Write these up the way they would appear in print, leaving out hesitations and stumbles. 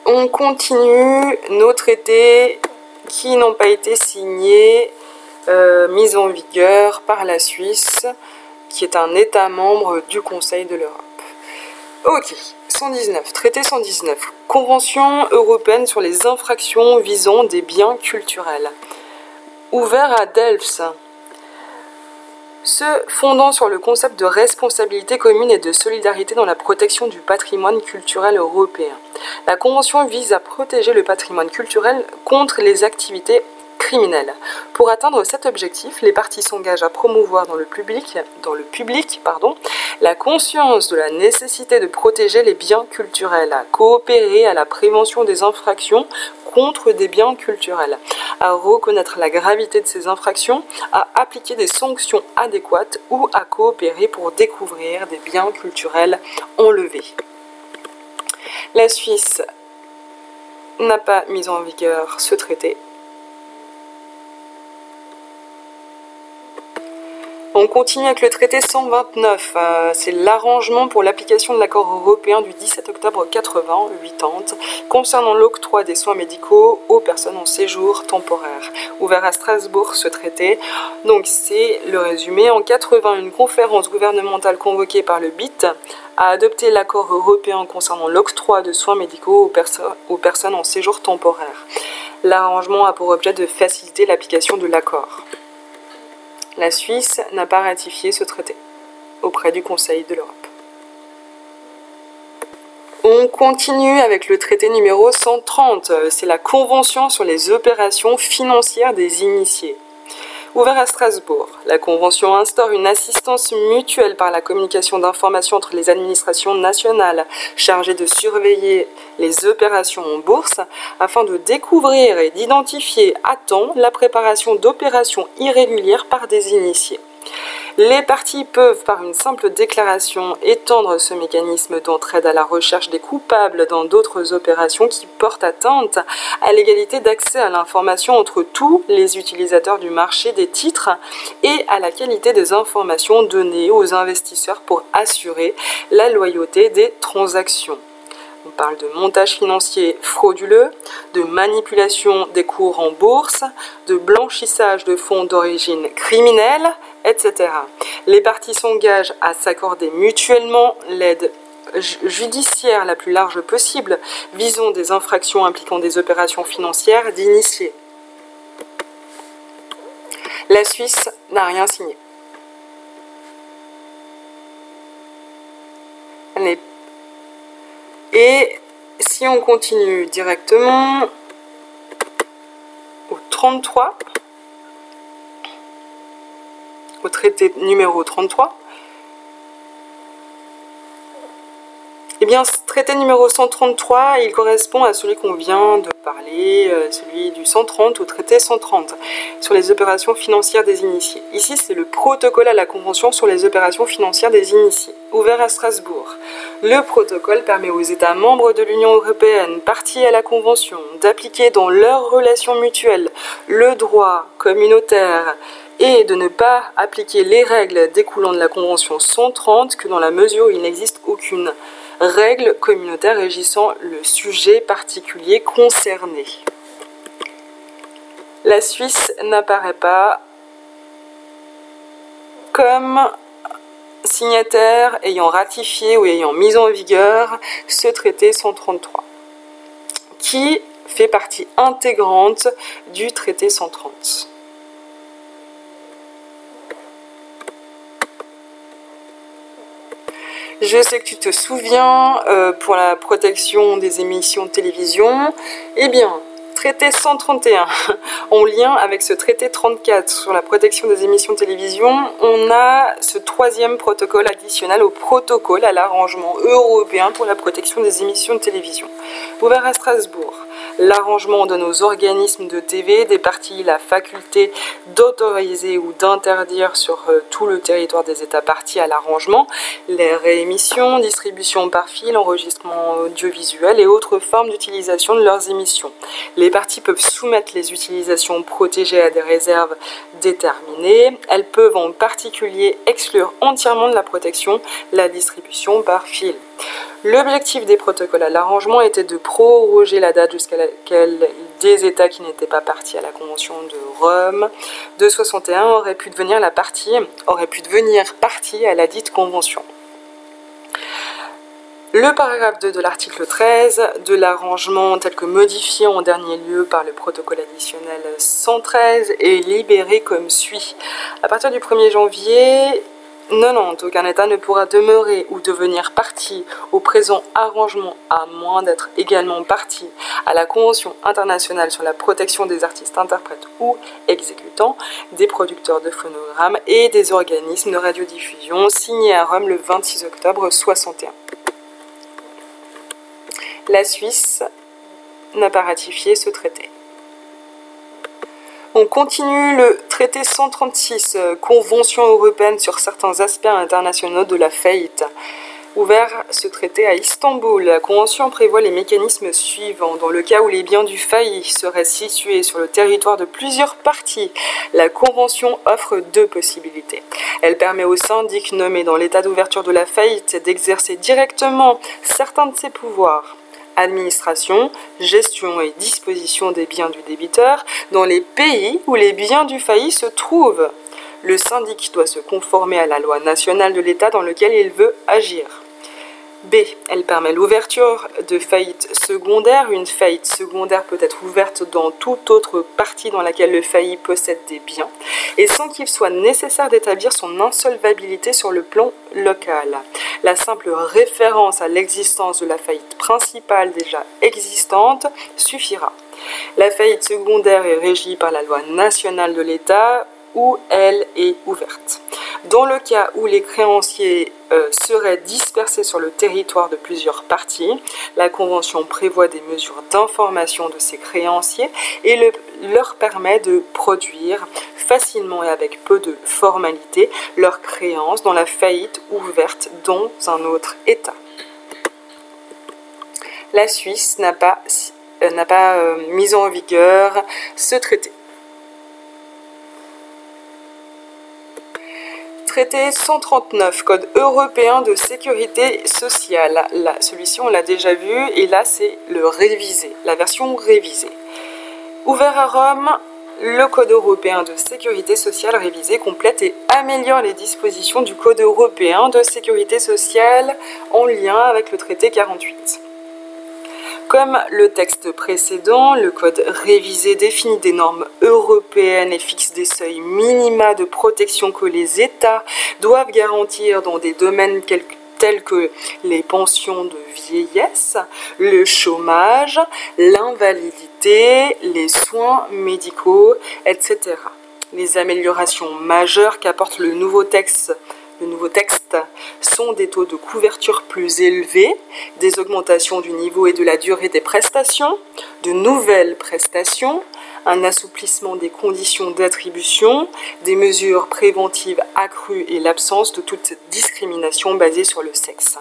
On continue nos traités qui n'ont pas été signés, mis en vigueur par la Suisse, qui est un État membre du Conseil de l'Europe. Ok, 119, traité 119, Convention européenne sur les infractions visant des biens culturels. Ouvert à Delft, se fondant sur le concept de responsabilité commune et de solidarité dans la protection du patrimoine culturel européen. La Convention vise à protéger le patrimoine culturel contre les activités criminelles. Pour atteindre cet objectif, les parties s'engagent à promouvoir dans le public, la conscience de la nécessité de protéger les biens culturels, à coopérer à la prévention des infractions contre des biens culturels, à reconnaître la gravité de ces infractions, à appliquer des sanctions adéquates ou à coopérer pour découvrir des biens culturels enlevés. La Suisse n'a pas mis en vigueur ce traité. On continue avec le traité 129, c'est l'arrangement pour l'application de l'accord européen du 17 octobre 80 concernant l'octroi des soins médicaux aux personnes en séjour temporaire. Ouvert à Strasbourg, ce traité, donc c'est le résumé. En 80, une conférence gouvernementale convoquée par le BIT a adopté l'accord européen concernant l'octroi de soins médicaux aux personnes en séjour temporaire. L'arrangement a pour objet de faciliter l'application de l'accord. La Suisse n'a pas ratifié ce traité auprès du Conseil de l'Europe. On continue avec le traité numéro 130, c'est la Convention sur les opérations financières des initiés. Ouvert à Strasbourg, la Convention instaure une assistance mutuelle par la communication d'informations entre les administrations nationales chargées de surveiller les opérations en bourse afin de découvrir et d'identifier à temps la préparation d'opérations irrégulières par des initiés. Les parties peuvent, par une simple déclaration, étendre ce mécanisme d'entraide à la recherche des coupables dans d'autres opérations qui portent atteinte à l'égalité d'accès à l'information entre tous les utilisateurs du marché des titres et à la qualité des informations données aux investisseurs pour assurer la loyauté des transactions. On parle de montage financier frauduleux, de manipulation des cours en bourse, de blanchissage de fonds d'origine criminelle, etc. Les parties s'engagent à s'accorder mutuellement l'aide judiciaire la plus large possible visant des infractions impliquant des opérations financières d'initiés. La Suisse n'a rien signé. Et si on continue directement au 33, au traité numéro 33, eh bien, ce traité numéro 133, il correspond à celui qu'on vient de parler, celui du 130 au traité 130, sur les opérations financières des initiés. Ici, c'est le protocole à la Convention sur les opérations financières des initiés, ouvert à Strasbourg. Le protocole permet aux États membres de l'Union européenne, partis à la Convention, d'appliquer dans leurs relations mutuelles le droit communautaire et de ne pas appliquer les règles découlant de la Convention 130 que dans la mesure où il n'existe aucune règle communautaire régissant le sujet particulier concerné. La Suisse n'apparaît pas comme signataire ayant ratifié ou ayant mis en vigueur ce traité 133, qui fait partie intégrante du traité 130. Je sais que tu te souviens, pour la protection des émissions de télévision, eh bien, traité 131, en lien avec ce traité 34 sur la protection des émissions de télévision, on a ce troisième protocole additionnel au protocole à l'arrangement européen pour la protection des émissions de télévision. Ouvert à Strasbourg, l'arrangement donne aux organismes de TV des parties la faculté d'autoriser ou d'interdire sur tout le territoire des États parties à l'arrangement les réémissions, distribution par fil, enregistrement audiovisuel et autres formes d'utilisation de leurs émissions. Les parties peuvent soumettre les utilisations protégées à des réserves déterminée. Elles peuvent en particulier exclure entièrement de la protection la distribution par fil. L'objectif des protocoles à l'arrangement était de proroger la date jusqu'à laquelle des États qui n'étaient pas partis à la Convention de Rome de 61 auraient pu devenir partie à la dite Convention. Le paragraphe 2 de l'article 13 de l'arrangement, tel que modifié en dernier lieu par le protocole additionnel 113, est libéré comme suit. À partir du 1er janvier 90, aucun État ne pourra demeurer ou devenir partie au présent arrangement à moins d'être également partie à la Convention internationale sur la protection des artistes, interprètes ou exécutants, des producteurs de phonogrammes et des organismes de radiodiffusion, signée à Rome le 26 octobre 61. La Suisse n'a pas ratifié ce traité. On continue le traité 136, Convention européenne sur certains aspects internationaux de la faillite. Ouvert ce traité à Istanbul, la Convention prévoit les mécanismes suivants. Dans le cas où les biens du failli seraient situés sur le territoire de plusieurs parties, la Convention offre deux possibilités. Elle permet au syndic nommé dans l'état d'ouverture de la faillite d'exercer directement certains de ses pouvoirs. Administration, gestion et disposition des biens du débiteur dans les pays où les biens du failli se trouvent. Le syndic doit se conformer à la loi nationale de l'État dans lequel il veut agir. B. Elle permet l'ouverture de faillites secondaires. Une faillite secondaire peut être ouverte dans toute autre partie dans laquelle le failli possède des biens et sans qu'il soit nécessaire d'établir son insolvabilité sur le plan local. La simple référence à l'existence de la faillite principale déjà existante suffira. La faillite secondaire est régie par la loi nationale de l'État où elle est ouverte. Dans le cas où les créanciers seraient dispersés sur le territoire de plusieurs parties, la Convention prévoit des mesures d'information de ces créanciers et leur permet de produire facilement et avec peu de formalité leurs créances dans la faillite ouverte dans un autre État. La Suisse n'a pas mis en vigueur ce traité. Traité 139, Code européen de sécurité sociale. Celui-ci, on l'a déjà vu, et là, c'est le révisé, la version révisée. Ouvert à Rome, le Code européen de sécurité sociale révisé complète et améliore les dispositions du Code européen de sécurité sociale en lien avec le traité 48. Comme le texte précédent, le code révisé définit des normes européennes et fixe des seuils minima de protection que les États doivent garantir dans des domaines tels que les pensions de vieillesse, le chômage, l'invalidité, les soins médicaux, etc. Les améliorations majeures qu'apporte le nouveau texte sont des taux de couverture plus élevés, des augmentations du niveau et de la durée des prestations, de nouvelles prestations, un assouplissement des conditions d'attribution, des mesures préventives accrues et l'absence de toute discrimination basée sur le sexe.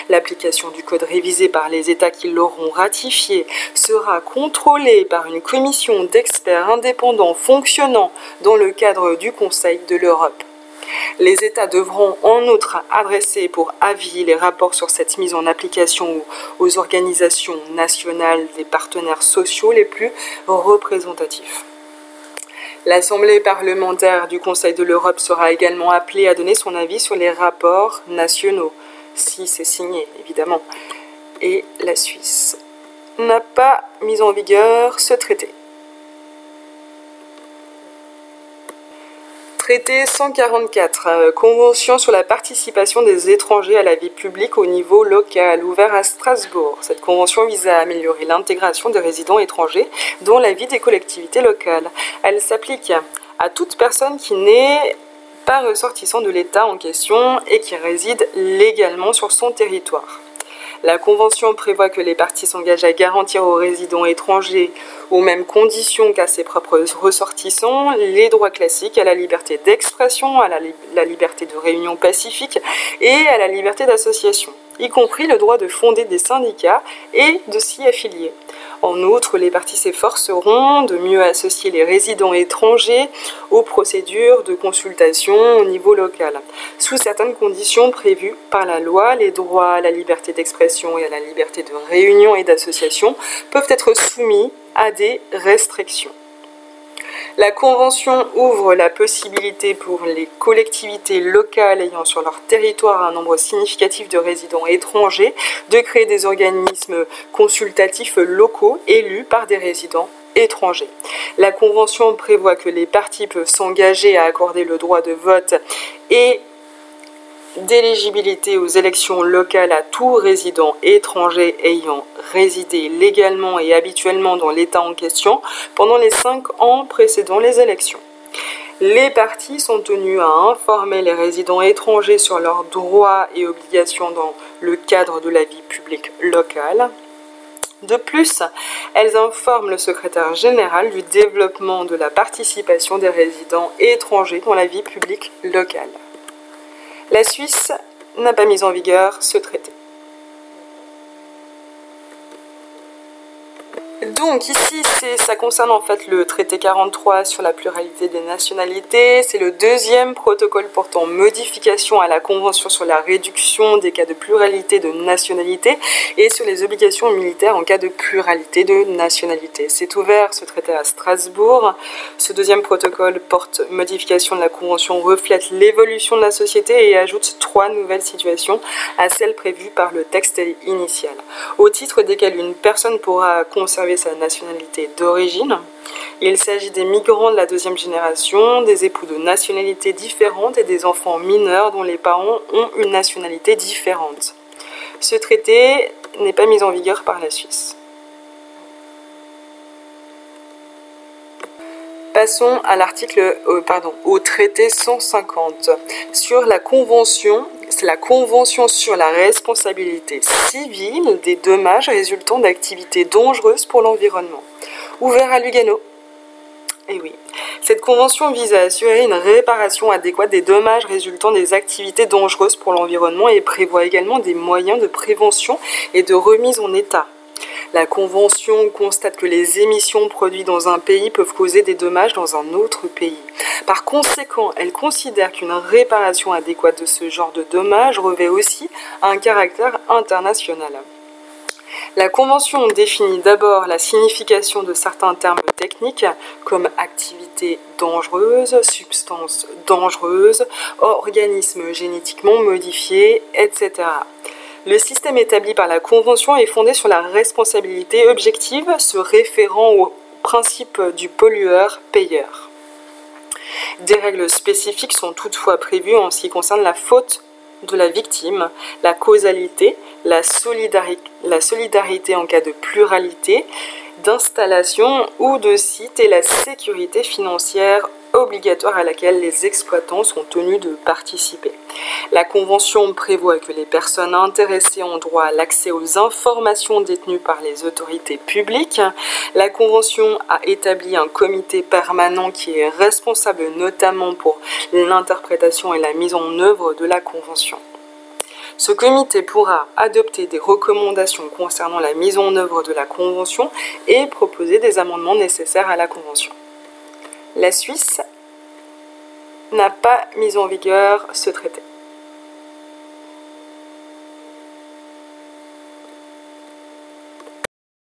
L'application du code révisé par les États qui l'auront ratifié sera contrôlée par une commission d'experts indépendants fonctionnant dans le cadre du Conseil de l'Europe. Les États devront en outre adresser pour avis les rapports sur cette mise en application aux organisations nationales des partenaires sociaux les plus représentatifs. L'Assemblée parlementaire du Conseil de l'Europe sera également appelée à donner son avis sur les rapports nationaux, si c'est signé évidemment. Et la Suisse n'a pas mis en vigueur ce traité. Traité 144, Convention sur la participation des étrangers à la vie publique au niveau local, ouvert à Strasbourg. Cette convention vise à améliorer l'intégration des résidents étrangers dans la vie des collectivités locales. Elle s'applique à toute personne qui n'est pas ressortissant de l'État en question et qui réside légalement sur son territoire. La Convention prévoit que les parties s'engagent à garantir aux résidents étrangers, aux mêmes conditions qu'à ses propres ressortissants, les droits classiques à la liberté d'expression, à la liberté de réunion pacifique et à la liberté d'association. y compris le droit de fonder des syndicats et de s'y affilier. En outre, les parties s'efforceront de mieux associer les résidents étrangers aux procédures de consultation au niveau local. Sous certaines conditions prévues par la loi, les droits à la liberté d'expression et à la liberté de réunion et d'association peuvent être soumis à des restrictions. La Convention ouvre la possibilité pour les collectivités locales ayant sur leur territoire un nombre significatif de résidents étrangers de créer des organismes consultatifs locaux élus par des résidents étrangers. La Convention prévoit que les parties peuvent s'engager à accorder le droit de vote et d'éligibilité aux élections locales à tout résident étranger ayant résidé légalement et habituellement dans l'État en question pendant les 5 ans précédant les élections. Les parties sont tenues à informer les résidents étrangers sur leurs droits et obligations dans le cadre de la vie publique locale. De plus, elles informent le secrétaire général du développement de la participation des résidents étrangers dans la vie publique locale. La Suisse n'a pas mis en vigueur ce traité. Donc ici, ça concerne en fait le traité 43 sur la pluralité des nationalités. C'est le deuxième protocole portant modification à la Convention sur la réduction des cas de pluralité de nationalité et sur les obligations militaires en cas de pluralité de nationalité. C'est ouvert ce traité à Strasbourg. Ce deuxième protocole porte modification de la Convention, reflète l'évolution de la société et ajoute 3 nouvelles situations à celles prévues par le texte initial, au titre desquelles une personne pourra conserver sa nationalité d'origine. Il s'agit des migrants de la deuxième génération, des époux de nationalités différentes et des enfants mineurs dont les parents ont une nationalité différente. Ce traité n'est pas mis en vigueur par la Suisse. Passons à au traité 150 sur la Convention. C'est la Convention sur la responsabilité civile des dommages résultant d'activités dangereuses pour l'environnement. Ouvert à Lugano. Et oui, cette convention vise à assurer une réparation adéquate des dommages résultant des activités dangereuses pour l'environnement et prévoit également des moyens de prévention et de remise en état. La Convention constate que les émissions produites dans un pays peuvent causer des dommages dans un autre pays. Par conséquent, elle considère qu'une réparation adéquate de ce genre de dommages revêt aussi un caractère international. La Convention définit d'abord la signification de certains termes techniques comme activité dangereuse, substance dangereuse, organisme génétiquement modifié, etc. Le système établi par la Convention est fondé sur la responsabilité objective, se référant au principe du pollueur-payeur. Des règles spécifiques sont toutefois prévues en ce qui concerne la faute de la victime, la causalité, la solidarité en cas de pluralité, d'installation ou de site et la sécurité financière obligatoire à laquelle les exploitants sont tenus de participer. La Convention prévoit que les personnes intéressées ont droit à l'accès aux informations détenues par les autorités publiques. La Convention a établi un comité permanent qui est responsable notamment pour l'interprétation et la mise en œuvre de la Convention. Ce comité pourra adopter des recommandations concernant la mise en œuvre de la Convention et proposer des amendements nécessaires à la Convention. La Suisse n'a pas mis en vigueur ce traité.